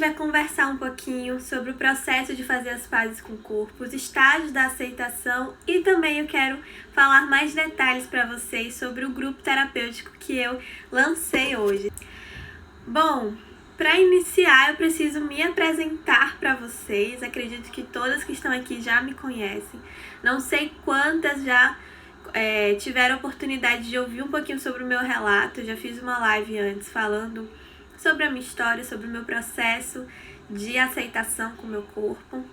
vai conversar um pouquinho sobre o processo de fazer as pazes com o corpo, os estágios da aceitação e também eu quero falar mais detalhes para vocês sobre o grupo terapêutico que eu lancei hoje. Bom, para iniciar eu preciso me apresentar para vocês, acredito que todas que estão aqui já me conhecem, não sei quantas já tiveram a oportunidade de ouvir um pouquinho sobre o meu relato, eu já fiz uma live antes falando sobre a minha história, sobre o meu processo de aceitação com o meu corpo.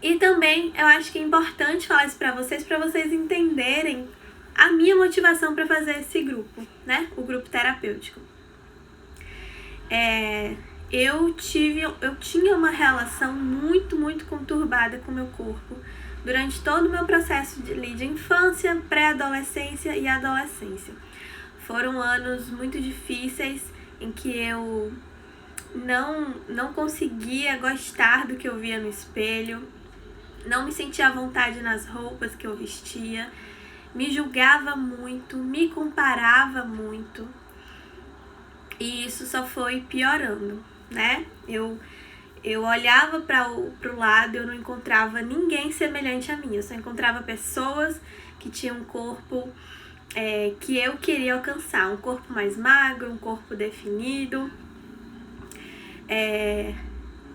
E também eu acho que é importante falar isso para vocês entenderem a minha motivação para fazer esse grupo, né? O grupo terapêutico. Eu tinha uma relação muito conturbada com o meu corpo durante todo o meu processo de infância, pré-adolescência e adolescência. Foram anos muito difíceis em que eu não conseguia gostar do que eu via no espelho, não me sentia à vontade nas roupas que eu vestia, me julgava muito, me comparava muito e isso só foi piorando, né? Eu olhava para o lado, eu não encontrava ninguém semelhante a mim, eu só encontrava pessoas que tinham um corpo que eu queria alcançar, um corpo mais magro, um corpo definido.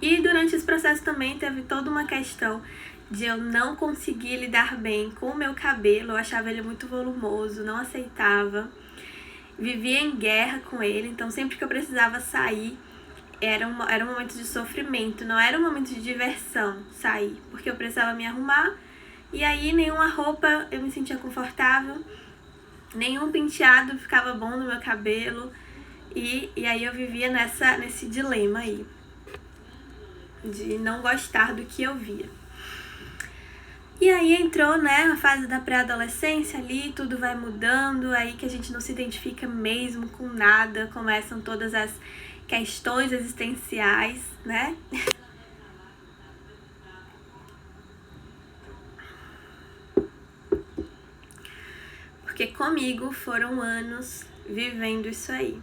E durante esse processo também teve toda uma questão de eu não conseguir lidar bem com o meu cabelo, eu achava ele muito volumoso, não aceitava, vivia em guerra com ele, então sempre que eu precisava sair, era um momento de sofrimento, não era um momento de diversão sair, porque eu precisava me arrumar, e aí nenhuma roupa eu me sentia confortável, nenhum penteado ficava bom no meu cabelo, e aí eu vivia nesse dilema aí, de não gostar do que eu via. E aí entrou, né, a fase da pré-adolescência ali, tudo vai mudando, aí que a gente não se identifica mesmo com nada, começam todas as questões existenciais, né? Porque comigo foram anos vivendo isso aí.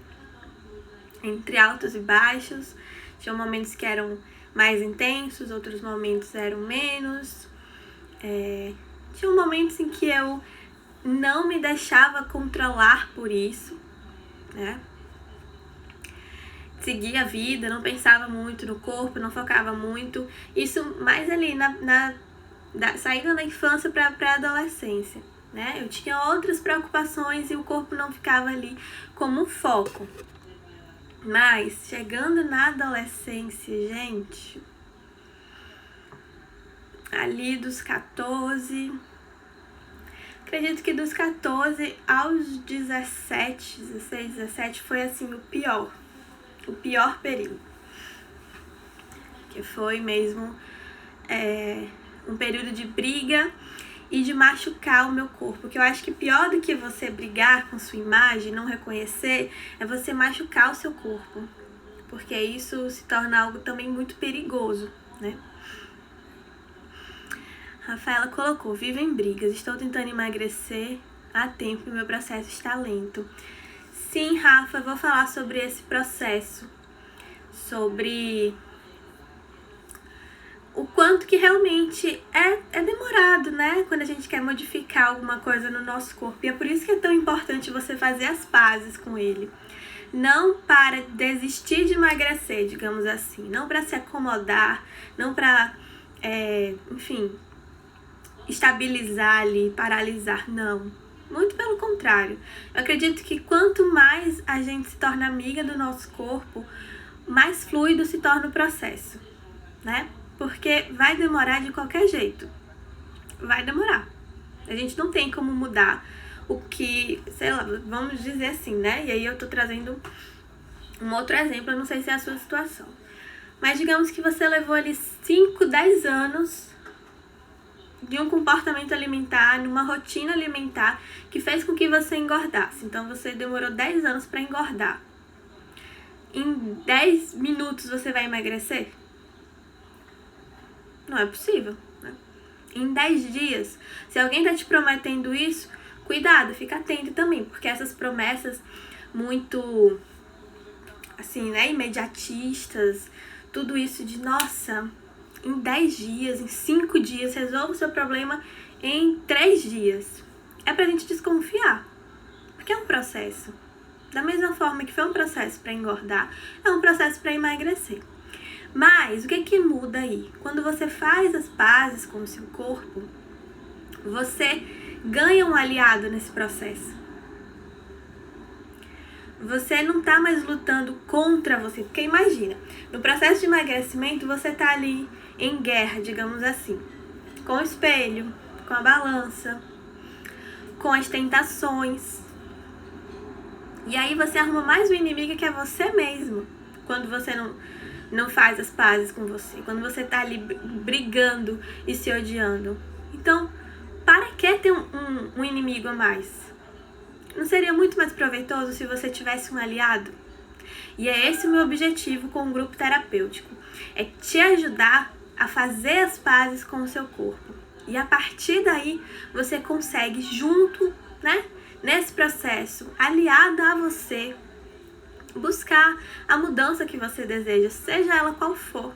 Entre altos e baixos, tinha momentos que eram mais intensos, outros momentos eram menos. Tinha momentos em que eu não me deixava controlar por isso, né? Seguia a vida, não pensava muito no corpo, não focava muito. Isso mais ali saindo da infância para a adolescência, né? Eu tinha outras preocupações e o corpo não ficava ali como um foco. Mas chegando na adolescência, gente, ali dos 14, acredito que dos 14 aos 16, 17 foi assim o pior período, que foi mesmo um período de briga e de machucar o meu corpo, que eu acho que pior do que você brigar com sua imagem, não reconhecer, é você machucar o seu corpo, porque isso se torna algo também muito perigoso, né? Rafaela colocou, vivo em brigas, estou tentando emagrecer há tempo e meu processo está lento. Sim, Rafa, eu vou falar sobre esse processo, sobre o quanto que realmente é demorado, né? Quando a gente quer modificar alguma coisa no nosso corpo. E é por isso que é tão importante você fazer as pazes com ele. Não para desistir de emagrecer, digamos assim. Não para se acomodar, não para, estabilizar ali, paralisar, não. Muito pelo contrário. Eu acredito que quanto mais a gente se torna amiga do nosso corpo, mais fluido se torna o processo, né? Porque vai demorar de qualquer jeito. Vai demorar. A gente não tem como mudar o que, sei lá, vamos dizer assim, né? E aí eu tô trazendo um outro exemplo, eu não sei se é a sua situação. Mas digamos que você levou ali 5, 10 anos de um comportamento alimentar, numa rotina alimentar que fez com que você engordasse. Então você demorou 10 anos para engordar. Em 10 minutos você vai emagrecer? Não é possível, né? Em 10 dias, se alguém tá te prometendo isso, cuidado, fica atento também, porque essas promessas muito assim, né, imediatistas, tudo isso de, nossa, em 10 dias, em 5 dias, resolva o seu problema em 3 dias. É pra gente desconfiar, porque é um processo. Da mesma forma que foi um processo para engordar, é um processo para emagrecer. Mas o que muda aí? Quando você faz as pazes com o seu corpo, você ganha um aliado nesse processo. Você não tá mais lutando contra você. Porque imagina, no processo de emagrecimento, você tá ali em guerra, digamos assim. Com o espelho, com a balança, com as tentações. E aí você arruma mais um inimigo que é você mesmo. Quando você não faz as pazes com você. Quando você tá ali brigando e se odiando. Então, para que ter um inimigo a mais? Não seria muito mais proveitoso se você tivesse um aliado? E é esse o meu objetivo com o grupo terapêutico. É te ajudar a fazer as pazes com o seu corpo. E a partir daí, você consegue junto, né? Nesse processo, aliada a você, buscar a mudança que você deseja, seja ela qual for.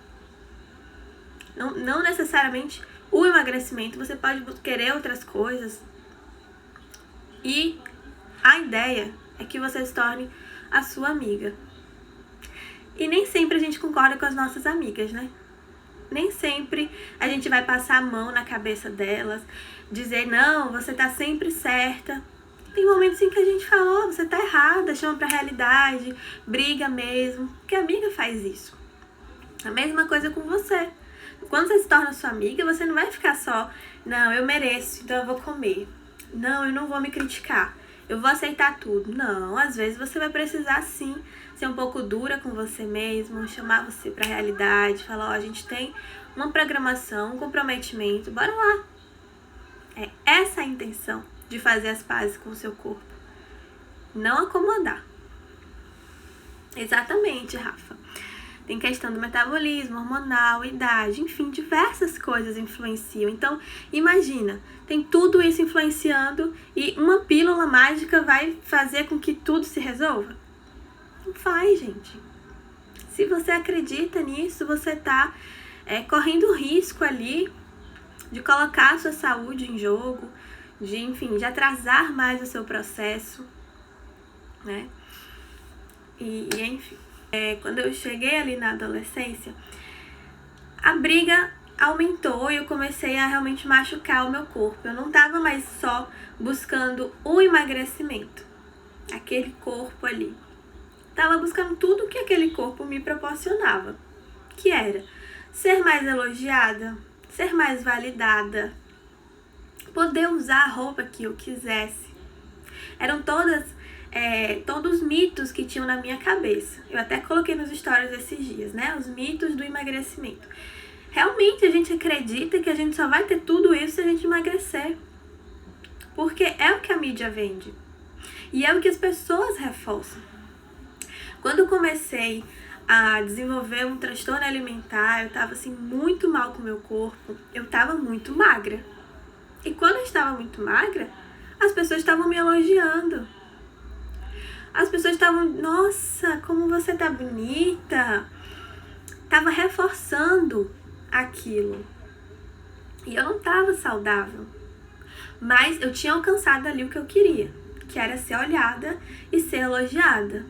Não necessariamente o emagrecimento, você pode querer outras coisas. E a ideia é que você se torne a sua amiga. E nem sempre a gente concorda com as nossas amigas, né? Nem sempre a gente vai passar a mão na cabeça delas, dizer, não, você tá sempre certa. Tem momentos em que a gente fala, você tá errada, chama pra realidade, briga mesmo, porque a amiga faz isso. A mesma coisa com você. Quando você se torna sua amiga, você não vai ficar só, não, eu mereço, então eu vou comer. Não, eu não vou me criticar, eu vou aceitar tudo. Não, às vezes você vai precisar sim ser um pouco dura com você mesmo, chamar você pra realidade, falar, a gente tem uma programação, um comprometimento, bora lá. É essa a intenção de fazer as pazes com o seu corpo. Não acomodar. Exatamente, Rafa. Tem questão do metabolismo, hormonal, idade, enfim, diversas coisas influenciam. Então, imagina, tem tudo isso influenciando e uma pílula mágica vai fazer com que tudo se resolva? Não faz, gente. Se você acredita nisso, você tá correndo risco ali de colocar a sua saúde em jogo, de atrasar mais o seu processo, né? E enfim, quando eu cheguei ali na adolescência, a briga aumentou e eu comecei a realmente machucar o meu corpo. Eu não tava mais só buscando o emagrecimento, aquele corpo ali. Tava buscando tudo que aquele corpo me proporcionava, que era ser mais elogiada, ser mais validada, poder usar a roupa que eu quisesse. Eram todos mitos que tinham na minha cabeça. Eu até coloquei nos stories esses dias, né? Os mitos do emagrecimento. Realmente a gente acredita que a gente só vai ter tudo isso se a gente emagrecer. Porque é o que a mídia vende. E é o que as pessoas reforçam. Quando eu comecei a desenvolver um transtorno alimentar, eu tava assim muito mal com o meu corpo, eu tava muito magra. E quando eu estava muito magra, as pessoas estavam me elogiando. As pessoas estavam, nossa, como você tá bonita. Tava reforçando aquilo. E eu não tava saudável. Mas eu tinha alcançado ali o que eu queria, que era ser olhada e ser elogiada.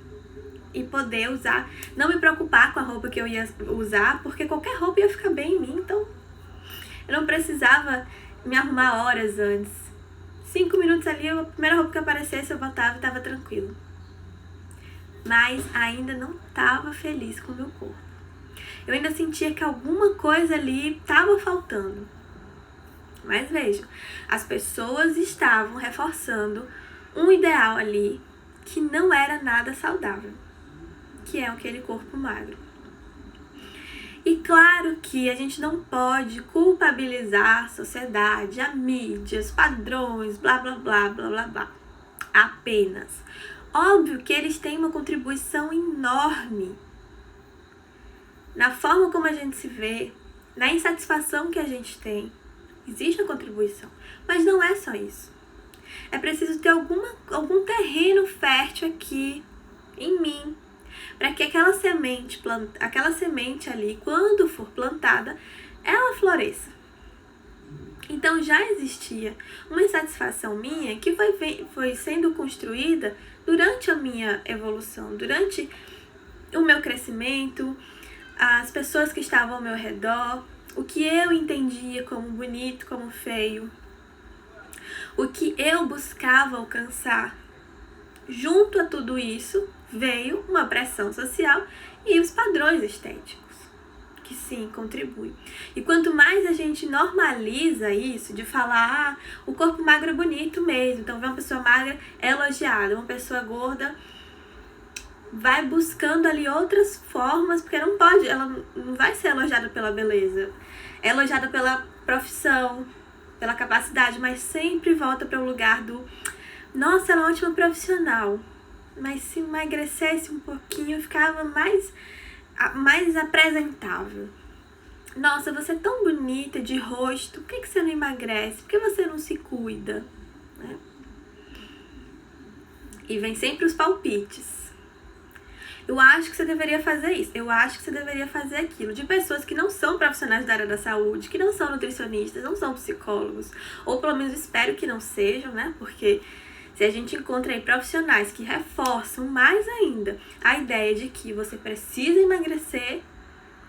E poder usar, não me preocupar com a roupa que eu ia usar, porque qualquer roupa ia ficar bem em mim, então eu não precisava me arrumar horas antes. 5 minutos ali, a primeira roupa que aparecesse eu botava e tava tranquilo. Mas ainda não tava feliz com o meu corpo. Eu ainda sentia que alguma coisa ali tava faltando. Mas vejam, as pessoas estavam reforçando um ideal ali que não era nada saudável, que é aquele corpo magro. E claro que a gente não pode culpabilizar a sociedade, a mídia, os padrões, blá blá blá blá blá blá. Apenas. Óbvio que eles têm uma contribuição enorme na forma como a gente se vê, na insatisfação que a gente tem. Existe a contribuição, mas não é só isso. É preciso ter algum terreno fértil aqui em mim, para que aquela semente ali, quando for plantada, ela floresça. Então já existia uma insatisfação minha que foi sendo construída durante a minha evolução, durante o meu crescimento, as pessoas que estavam ao meu redor, o que eu entendia como bonito, como feio, o que eu buscava alcançar. Junto a tudo isso veio uma pressão social e os padrões estéticos, que sim, contribuem. E quanto mais a gente normaliza isso, de falar, o corpo magro é bonito mesmo, então ver uma pessoa magra é elogiada, uma pessoa gorda vai buscando ali outras formas, porque não pode, ela não vai ser elogiada pela beleza, é elogiada pela profissão, pela capacidade, mas sempre volta para o lugar do nossa, ela é uma ótima profissional, mas se emagrecesse um pouquinho, ficava mais apresentável. Nossa, você é tão bonita de rosto, por que você não emagrece? Por que você não se cuida? Né? E vem sempre os palpites. Eu acho que você deveria fazer isso, eu acho que você deveria fazer aquilo. De pessoas que não são profissionais da área da saúde, que não são nutricionistas, não são psicólogos, ou pelo menos espero que não sejam, né? Porque se a gente encontra aí profissionais que reforçam mais ainda a ideia de que você precisa emagrecer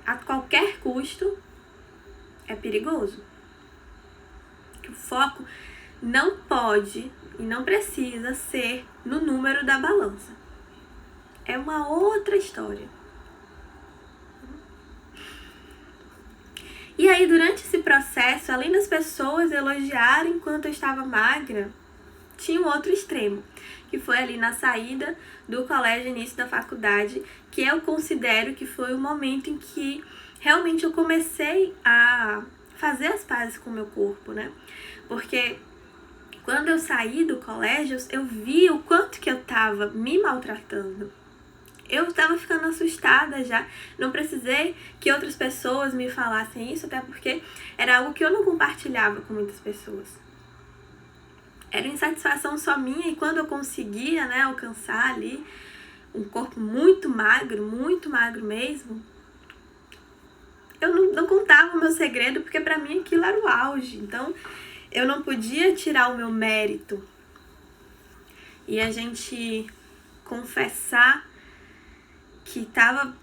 a qualquer custo, é perigoso. Que o foco não pode e não precisa ser no número da balança. É uma outra história. E aí, durante esse processo, além das pessoas elogiarem enquanto eu estava magra, tinha um outro extremo, que foi ali na saída do colégio, início da faculdade, que eu considero que foi o momento em que realmente eu comecei a fazer as pazes com o meu corpo, né? Porque quando eu saí do colégio, eu vi o quanto que eu estava me maltratando. Eu estava ficando assustada já, não precisei que outras pessoas me falassem isso, até porque era algo que eu não compartilhava com muitas pessoas. Era insatisfação só minha, e quando eu conseguia, né, alcançar ali um corpo muito magro mesmo, eu não contava o meu segredo, porque pra mim aquilo era o auge. Então, eu não podia tirar o meu mérito. E a gente confessar que estava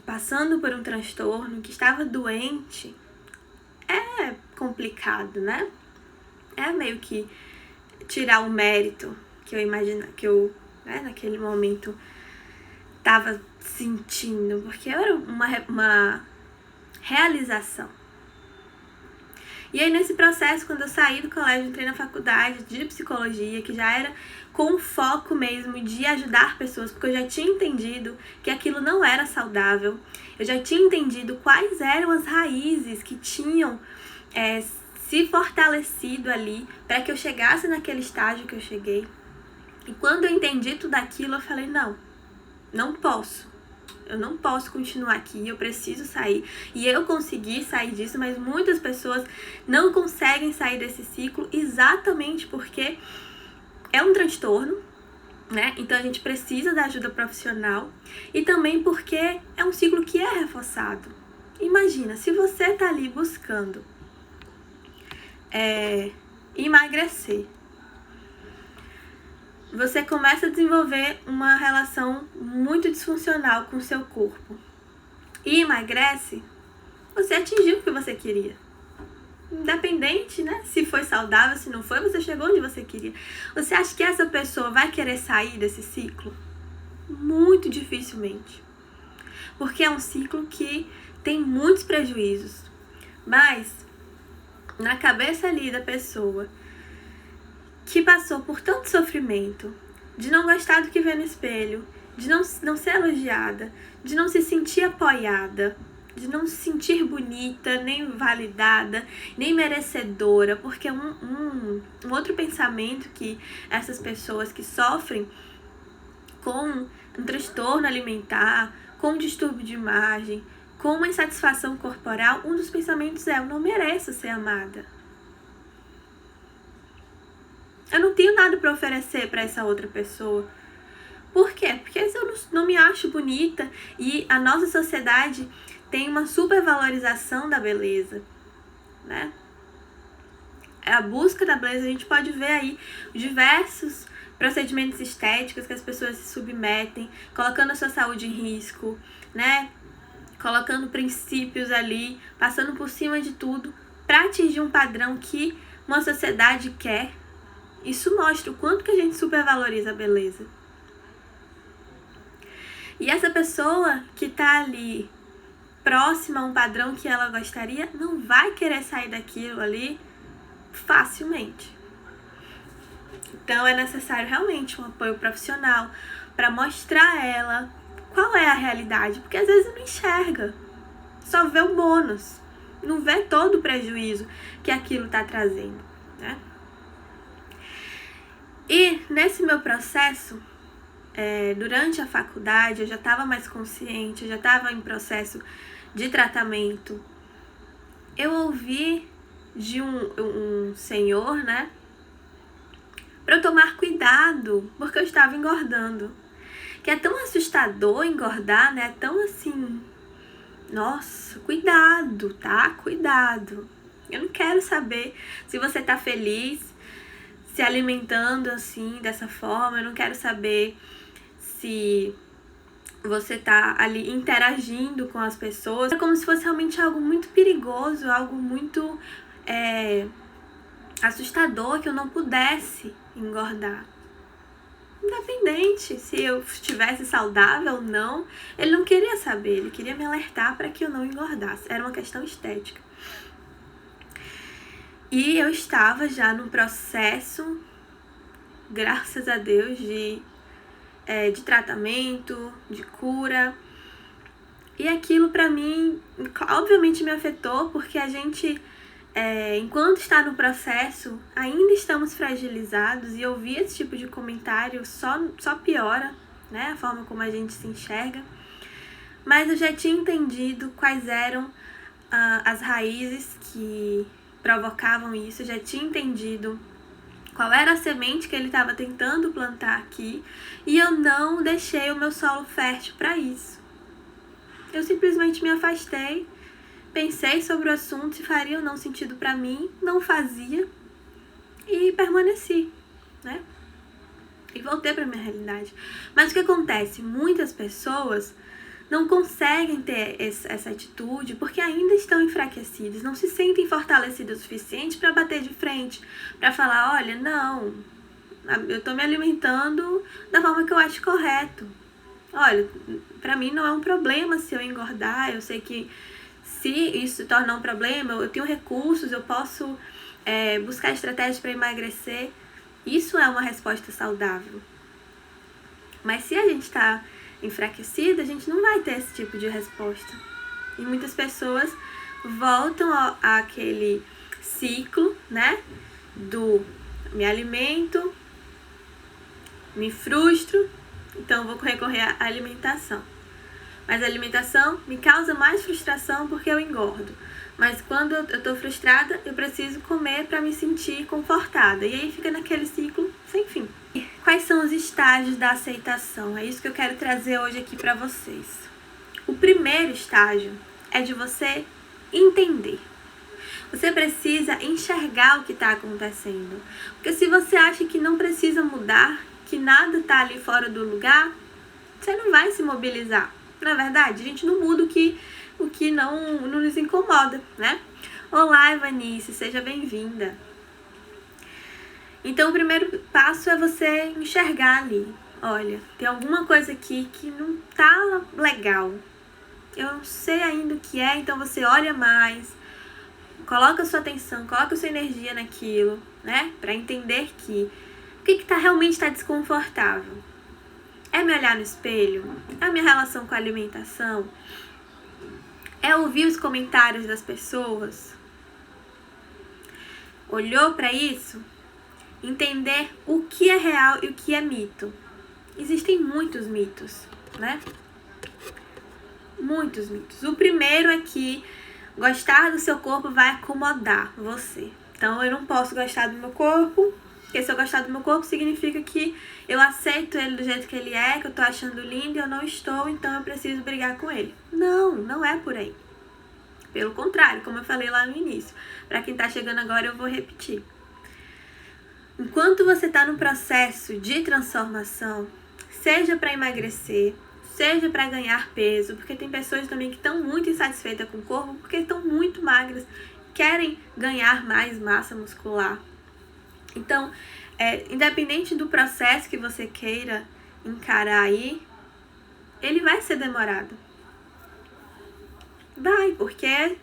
passando por um transtorno, que estava doente, é complicado, né? É meio que tirar o mérito que eu imagino, que eu, né, naquele momento estava sentindo, porque era uma realização. E aí, nesse processo, quando eu saí do colégio, entrei na faculdade de psicologia, que já era com o foco mesmo de ajudar pessoas, porque eu já tinha entendido que aquilo não era saudável, eu já tinha entendido quais eram as raízes que tinham se fortalecido ali para que eu chegasse naquele estágio que eu cheguei. E quando eu entendi tudo aquilo, eu falei, não posso. Eu não posso continuar aqui, eu preciso sair. E eu consegui sair disso, mas muitas pessoas não conseguem sair desse ciclo exatamente porque é um transtorno, né? Então a gente precisa da ajuda profissional, e também porque é um ciclo que é reforçado. Imagina, se você tá ali buscando emagrecer, você começa a desenvolver uma relação muito disfuncional com o seu corpo e emagrece, você atingiu o que você queria. Independente, né? Se foi saudável, se não foi, você chegou onde você queria. Você acha que essa pessoa vai querer sair desse ciclo? Muito dificilmente. Porque é um ciclo que tem muitos prejuízos. Mas, na cabeça ali da pessoa que passou por tanto sofrimento, de não gostar do que vê no espelho, de não ser elogiada, de não se sentir apoiada, de não se sentir bonita, nem validada, nem merecedora, porque um outro pensamento que essas pessoas que sofrem com um transtorno alimentar, com um distúrbio de imagem, com uma insatisfação corporal, um dos pensamentos é: eu não mereço ser amada. Eu não tenho nada para oferecer para essa outra pessoa. Por quê? Porque se eu não me acho bonita, e a nossa sociedade tem uma supervalorização da beleza, né? A busca da beleza, a gente pode ver aí diversos procedimentos estéticos que as pessoas se submetem, colocando a sua saúde em risco, né? Colocando princípios ali, passando por cima de tudo para atingir um padrão que uma sociedade quer. Isso mostra o quanto que a gente supervaloriza a beleza. E essa pessoa que tá ali próxima a um padrão que ela gostaria, não vai querer sair daquilo ali facilmente. Então é necessário realmente um apoio profissional para mostrar a ela qual é a realidade, porque às vezes não enxerga, só vê o bônus, não vê todo o prejuízo que aquilo está trazendo, né? E nesse meu processo, durante a faculdade, eu já estava mais consciente, eu já estava em processo de tratamento. Eu ouvi de um senhor, né, para eu tomar cuidado, porque eu estava engordando. Que é tão assustador engordar, né? É tão assim, nossa, cuidado, tá? Cuidado. Eu não quero saber se você tá feliz se alimentando assim, dessa forma. Eu não quero saber se você tá ali interagindo com as pessoas. É como se fosse realmente algo muito perigoso, algo muito assustador, que eu não pudesse engordar. Independente se eu estivesse saudável ou não, ele não queria saber, ele queria me alertar para que eu não engordasse. Era uma questão estética. E eu estava já no processo, graças a Deus, de tratamento, de cura. E aquilo para mim, obviamente me afetou, porque a gente, enquanto está no processo, ainda estamos fragilizados, e ouvir esse tipo de comentário só piora, né, a forma como a gente se enxerga. Mas eu já tinha entendido quais eram as raízes que provocavam isso, eu já tinha entendido qual era a semente que ele estava tentando plantar aqui, e eu não deixei o meu solo fértil para isso. Eu simplesmente me afastei, pensei sobre o assunto, se faria ou não sentido para mim, não fazia, e permaneci, né? E voltei para minha realidade. Mas o que acontece? Muitas pessoas não conseguem ter essa atitude porque ainda estão enfraquecidas, não se sentem fortalecidas o suficiente para bater de frente, para falar, olha, não, eu tô me alimentando da forma que eu acho correto. Olha, pra mim não é um problema se eu engordar, eu sei que se isso se tornar um problema, eu tenho recursos, eu posso buscar estratégias para emagrecer. Isso é uma resposta saudável. Mas se a gente está enfraquecida, a gente não vai ter esse tipo de resposta. E muitas pessoas voltam àquele ciclo, né, do me alimento, me frustro, então vou recorrer à alimentação. Mas a alimentação me causa mais frustração porque eu engordo. Mas quando eu tô frustrada, eu preciso comer para me sentir confortada. E aí fica naquele ciclo sem fim. Quais são os estágios da aceitação? É isso que eu quero trazer hoje aqui para vocês. O primeiro estágio é de você entender. Você precisa enxergar o que está acontecendo. Porque se você acha que não precisa mudar, que nada está ali fora do lugar, você não vai se mobilizar. Na verdade, a gente não muda o que não nos incomoda, né? Olá, Evanice, seja bem-vinda. Então, o primeiro passo é você enxergar ali. Olha, tem alguma coisa aqui que não tá legal. Eu não sei ainda o que é, então você olha mais, coloca sua atenção, coloca sua energia naquilo, né? Pra entender que o que realmente tá desconfortável. É me olhar no espelho? É a minha relação com a alimentação? É ouvir os comentários das pessoas? Olhou para isso? Entender o que é real e o que é mito. Existem muitos mitos, né? Muitos mitos. O primeiro é que gostar do seu corpo vai acomodar você. Então, eu não posso gostar do meu corpo, Porque se eu gostar do meu corpo, significa que eu aceito ele do jeito que ele é, que eu tô achando lindo e eu não estou, então eu preciso brigar com ele. Não, não é por aí. Pelo contrário, como eu falei lá no início. Pra quem tá chegando agora, eu vou repetir. Enquanto você tá no processo de transformação, seja para emagrecer, seja para ganhar peso, porque tem pessoas também que estão muito insatisfeitas com o corpo, porque estão muito magras, querem ganhar mais massa muscular. Então, independente do processo que você queira encarar aí, ele vai ser demorado. Vai, porque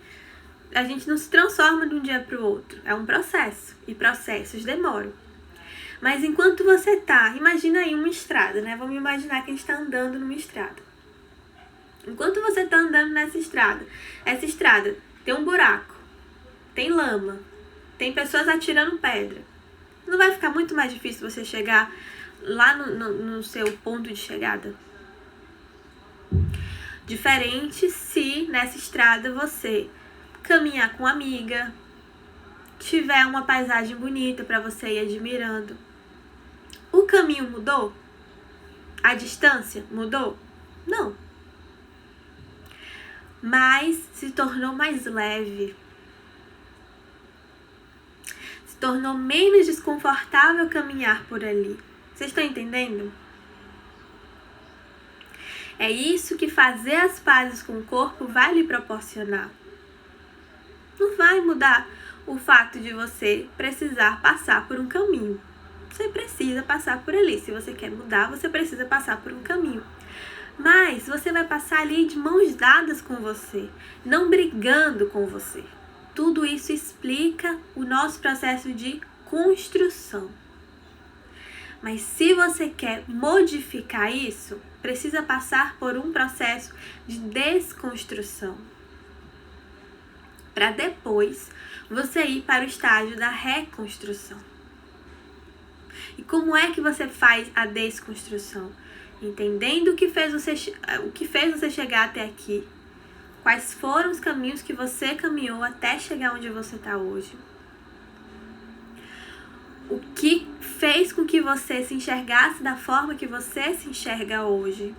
a gente não se transforma de um dia para o outro. É um processo, e processos demoram. Mas enquanto você tá, imagina aí uma estrada, né? Vamos imaginar que a gente tá andando numa estrada. Enquanto você tá andando nessa estrada, essa estrada tem um buraco, tem lama, tem pessoas atirando pedra. Não vai ficar muito mais difícil você chegar lá no seu ponto de chegada? Diferente se nessa estrada você caminhar com uma amiga, tiver uma paisagem bonita para você ir admirando. O caminho mudou? A distância mudou? Não. Mas se tornou mais leve. Se tornou menos desconfortável caminhar por ali. Vocês estão entendendo? É isso que fazer as pazes com o corpo vai lhe proporcionar. Não vai mudar o fato de você precisar passar por um caminho. Você precisa passar por ali. Se você quer mudar, você precisa passar por um caminho. Mas você vai passar ali de mãos dadas com você, não brigando com você. Tudo isso explica o nosso processo de construção. Mas se você quer modificar isso, precisa passar por um processo de desconstrução. Para depois você ir para o estágio da reconstrução. E como é que você faz a desconstrução? Entendendo o que fez você chegar até aqui. Quais foram os caminhos que você caminhou até chegar onde você está hoje. O que fez com que você se enxergasse da forma que você se enxerga hoje.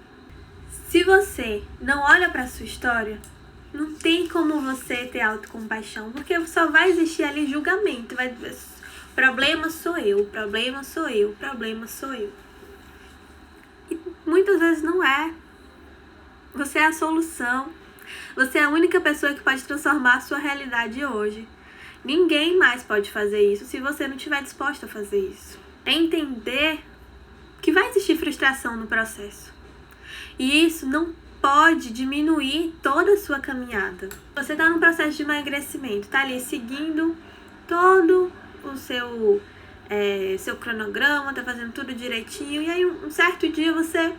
Se você não olha para a sua história, não tem como você ter autocompaixão, porque só vai existir ali julgamento. Problema sou eu, problema sou eu, problema sou eu. E muitas vezes não é. Você é a solução. Você é a única pessoa que pode transformar a sua realidade hoje. Ninguém mais pode fazer isso se você não estiver disposto a fazer isso. É entender que vai existir frustração no processo. E isso não pode diminuir toda a sua caminhada. Você está num processo de emagrecimento, está ali seguindo todo o seu cronograma, tá fazendo tudo direitinho, e aí um certo dia você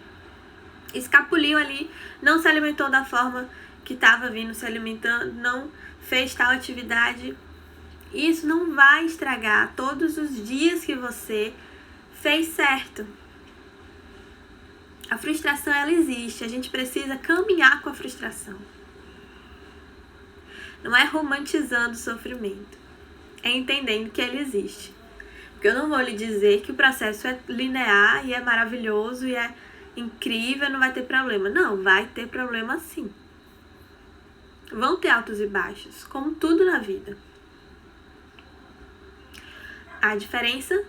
escapuliu ali, não se alimentou da forma que estava vindo se alimentando, não fez tal atividade. Isso não vai estragar todos os dias que você fez certo. A frustração, ela existe, a gente precisa caminhar com a frustração. Não é romantizando o sofrimento. É entendendo que ele existe. Porque eu não vou lhe dizer que o processo é linear e é maravilhoso e é incrível, não vai ter problema. Não, vai ter problema sim. Vão ter altos e baixos, como tudo na vida. A diferença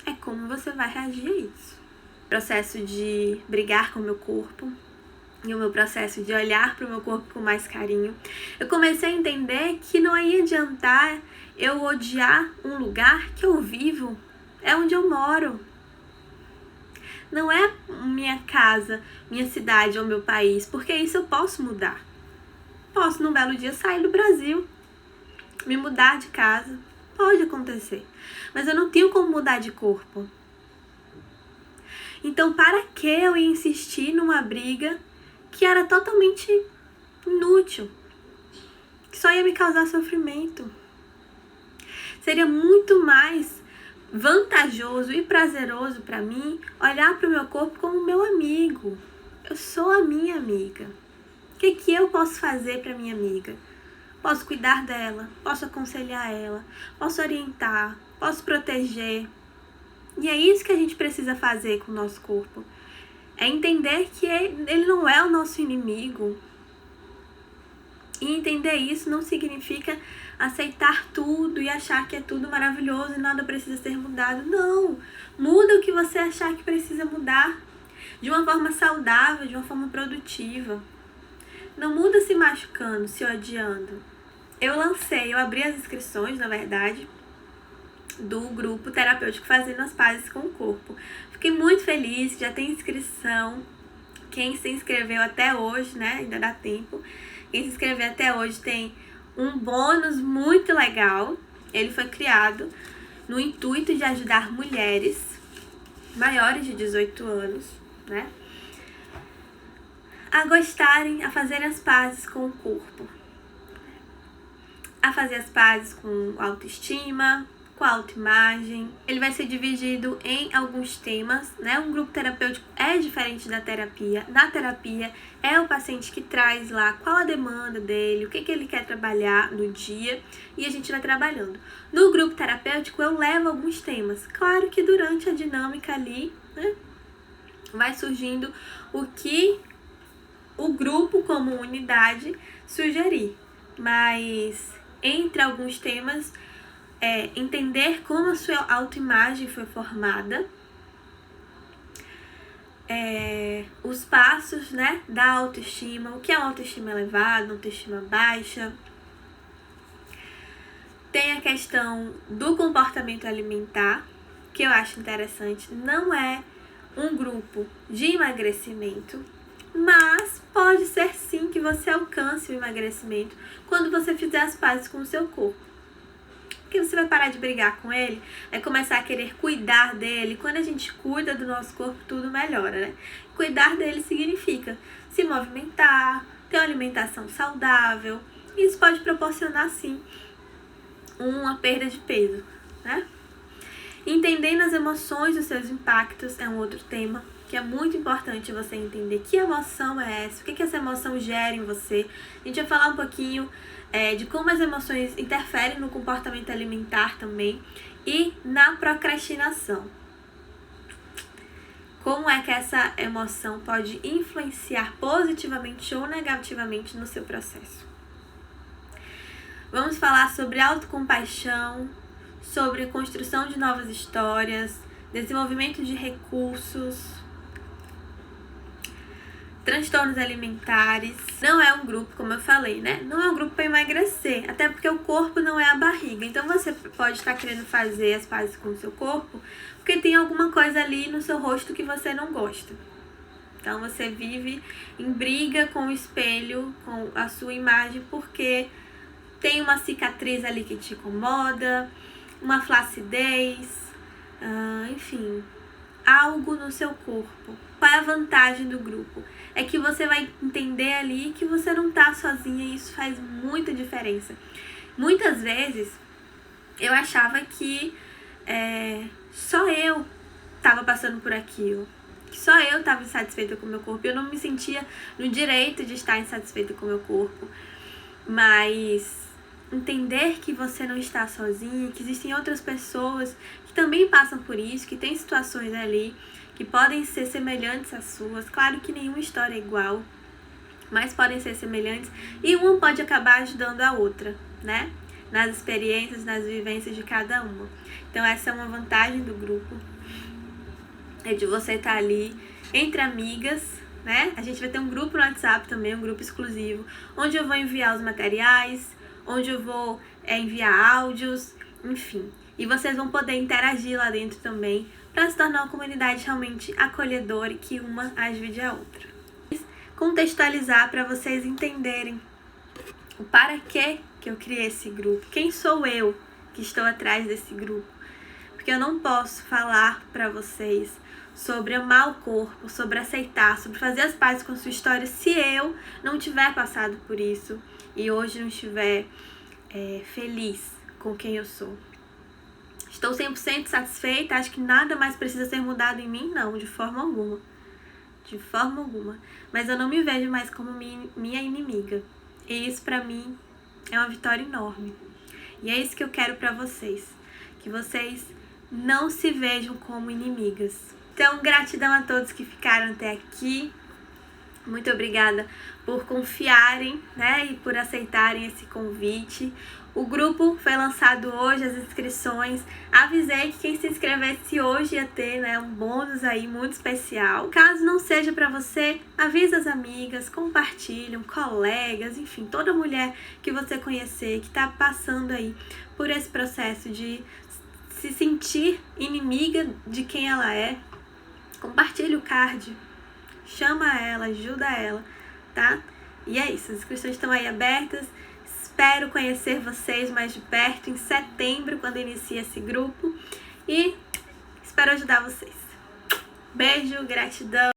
é como você vai reagir a isso. O processo de brigar com o meu corpo e o meu processo de olhar para o meu corpo com mais carinho, eu comecei a entender que não ia adiantar eu odiar um lugar que eu vivo, é onde eu moro. Não é minha casa, minha cidade ou meu país, porque isso eu posso mudar. Posso num belo dia sair do Brasil, me mudar de casa, pode acontecer. Mas eu não tenho como mudar de corpo. Então, para que eu ia insistir numa briga que era totalmente inútil, que só ia me causar sofrimento? Seria muito mais vantajoso e prazeroso para mim olhar para o meu corpo como meu amigo. Eu sou a minha amiga. O que eu posso fazer para minha amiga? Posso cuidar dela, posso aconselhar ela, posso orientar, posso proteger. E é isso que a gente precisa fazer com o nosso corpo. É entender que ele não é o nosso inimigo. E entender isso não significa aceitar tudo e achar que é tudo maravilhoso e nada precisa ser mudado. Não! Muda o que você achar que precisa mudar. De uma forma saudável, de uma forma produtiva. Não muda se machucando, se odiando. Eu abri as inscrições, na verdade, do grupo terapêutico Fazendo as Pazes com o Corpo. Fiquei muito feliz, já tem inscrição. Quem se inscreveu até hoje, né, ainda dá tempo. Quem se inscreveu até hoje tem um bônus muito legal. Ele foi criado no intuito de ajudar mulheres maiores de 18 anos, né, a gostarem, a fazerem as pazes com o corpo. A fazer as pazes com autoestima, com a autoimagem. Ele vai ser dividido em alguns temas, né? Um grupo terapêutico é diferente da terapia. Na terapia é o paciente que traz lá qual a demanda dele, o que ele quer trabalhar no dia e a gente vai trabalhando. No grupo terapêutico eu levo alguns temas. Claro que durante a dinâmica ali, né, vai surgindo o que o grupo como unidade sugerir. Mas entre alguns temas, entender como a sua autoimagem foi formada, os passos, né, da autoestima, o que é uma autoestima elevada, uma autoestima baixa. Tem a questão do comportamento alimentar, que eu acho interessante. Não é um grupo de emagrecimento, mas pode ser sim que você alcance o emagrecimento quando você fizer as pazes com o seu corpo. Porque você vai parar de brigar com ele, vai começar a querer cuidar dele. Quando a gente cuida do nosso corpo, tudo melhora, né? Cuidar dele significa se movimentar, ter uma alimentação saudável. Isso pode proporcionar, sim, uma perda de peso, né? Entendendo as emoções e os seus impactos é um outro tema que é muito importante você entender que emoção é essa, o que essa emoção gera em você. A gente vai falar um pouquinho de como as emoções interferem no comportamento alimentar também e na procrastinação. Como é que essa emoção pode influenciar positivamente ou negativamente no seu processo. Vamos falar sobre autocompaixão, sobre construção de novas histórias, desenvolvimento de recursos, transtornos alimentares. Não é um grupo, como eu falei, né? Não é um grupo para emagrecer, até porque o corpo não é a barriga. Então você pode estar querendo fazer as pazes com o seu corpo porque tem alguma coisa ali no seu rosto que você não gosta. Então você vive em briga com o espelho, com a sua imagem, porque tem uma cicatriz ali que te incomoda, uma flacidez, enfim, algo no seu corpo. Qual é a vantagem do grupo? É que você vai entender ali que você não tá sozinha e isso faz muita diferença. Muitas vezes eu achava que só eu tava passando por aquilo, que só eu tava insatisfeita com o meu corpo. Eu não me sentia no direito de estar insatisfeita com o meu corpo. Mas entender que você não está sozinha, que existem outras pessoas que também passam por isso, que tem situações ali que podem ser semelhantes às suas. Claro que nenhuma história é igual, mas podem ser semelhantes e uma pode acabar ajudando a outra, né? Nas experiências, nas vivências de cada uma. Então essa é uma vantagem do grupo, é de você estar ali entre amigas, né? A gente vai ter um grupo no WhatsApp também, um grupo exclusivo, onde eu vou enviar os materiais, onde eu vou enviar áudios, enfim. E vocês vão poder interagir lá dentro também, para se tornar uma comunidade realmente acolhedora e que uma ajude a outra. Contextualizar para vocês entenderem o para que eu criei esse grupo, quem sou eu que estou atrás desse grupo. Porque eu não posso falar para vocês sobre amar o corpo, sobre aceitar, sobre fazer as pazes com a sua história se eu não tiver passado por isso e hoje não estiver feliz com quem eu sou. Estou 100% satisfeita, acho que nada mais precisa ser mudado em mim? Não, de forma alguma. De forma alguma. Mas eu não me vejo mais como minha inimiga. E isso pra mim é uma vitória enorme. E é isso que eu quero pra vocês. Que vocês não se vejam como inimigas. Então, gratidão a todos que ficaram até aqui. Muito obrigada por confiarem, né, e por aceitarem esse convite. O grupo foi lançado hoje, as inscrições. Avisei que quem se inscrevesse hoje ia ter, né, um bônus aí muito especial. Caso não seja para você, avisa as amigas, compartilham, colegas, enfim, toda mulher que você conhecer que está passando aí por esse processo de se sentir inimiga de quem ela é. Compartilha o card. Chama ela, ajuda ela, tá? E é isso, as inscrições estão aí abertas. Espero conhecer vocês mais de perto em setembro, quando inicia esse grupo. E espero ajudar vocês. Beijo, gratidão.